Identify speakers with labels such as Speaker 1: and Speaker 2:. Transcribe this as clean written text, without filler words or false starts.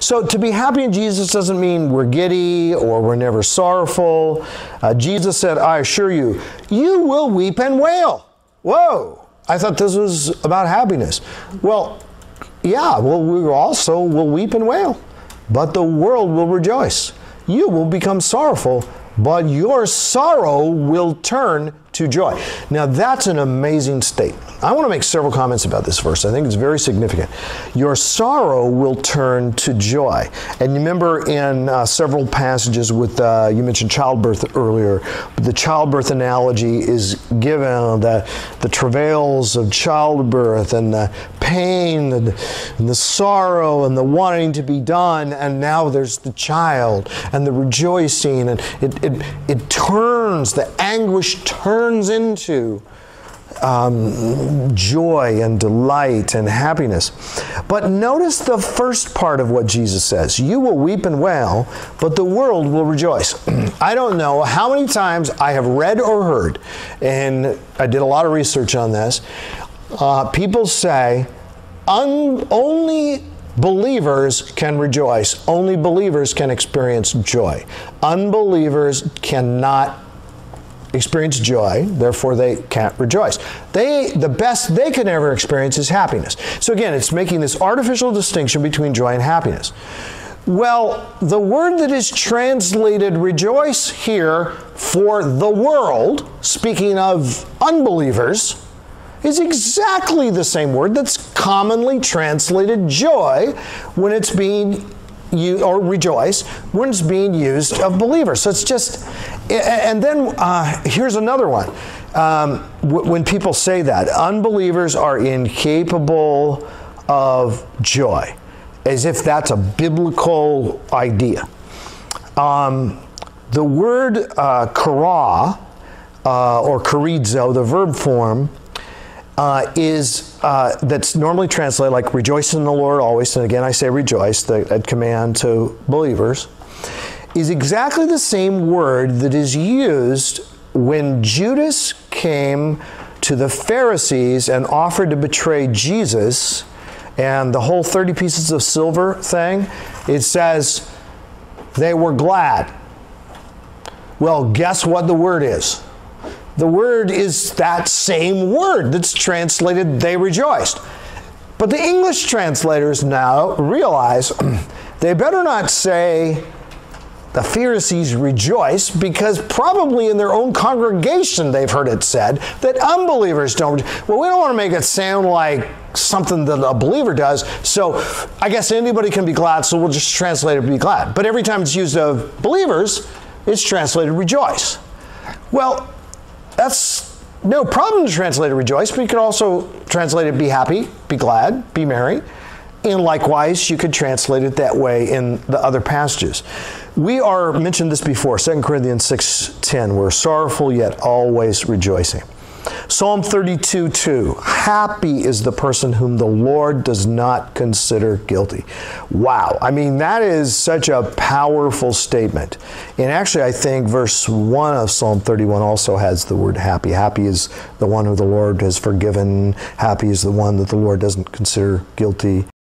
Speaker 1: So to be happy in Jesus doesn't mean we're giddy or we're never sorrowful. Jesus said, I assure you, you will weep and wail. Whoa, I thought this was about happiness. Well, yeah, well, we also will weep and wail, but the world will rejoice. You will become sorrowful, but your sorrow will turn to joy. Now that's an amazing statement. I want to make several comments about this verse. I think it's very significant. Your sorrow will turn to joy. And you remember in several passages with, you mentioned childbirth earlier, but the childbirth analogy is given, the travails of childbirth and the pain and the sorrow and the wanting to be done, and now there's the child and the rejoicing, and it turns, the anguish turns into joy and delight and happiness. But notice the first part of what Jesus says. You will weep and wail, but the world will rejoice. I don't know how many times I have read or heard, and I did a lot of research on this, people say, only believers can rejoice. Only believers can experience joy. Unbelievers cannot experience joy, therefore they can't rejoice. The best they can ever experience is happiness. So again, it's making this artificial distinction between joy and happiness. Well, the word that is translated rejoice here for the world, speaking of unbelievers, is exactly the same word that's commonly translated joy when it's being used, or rejoice, when it's being used of believers. So it's just, and then here's another one. When people say that, unbelievers are incapable of joy, as if that's a biblical idea. The word kara, or chorizo, the verb form, that's normally translated like rejoice in the Lord always, and again I say rejoice, that command to believers, is exactly the same word that is used when Judas came to the Pharisees and offered to betray Jesus, and the whole 30 pieces of silver thing, it says they were glad. Well, guess what the word is? The word is that same word that's translated, they rejoiced. But the English translators now realize they better not say the Pharisees rejoice, because probably in their own congregation they've heard it said that unbelievers don't. Well, we don't want to make it sound like something that a believer does, so I guess anybody can be glad, so we'll just translate it be glad. But every time it's used of believers, it's translated rejoice. Well, that's no problem to translate it rejoice, but you could also translate it be happy, be glad, be merry. And likewise, you could translate it that way in the other passages. We are, mentioned this before, 2 Corinthians 6:10, we're sorrowful yet always rejoicing. Psalm 32:2, happy is the person whom the Lord does not consider guilty. Wow, I mean, that is such a powerful statement. And actually, I think verse 1 of Psalm 31 also has the word happy. Happy is the one who the Lord has forgiven. Happy is the one that the Lord doesn't consider guilty.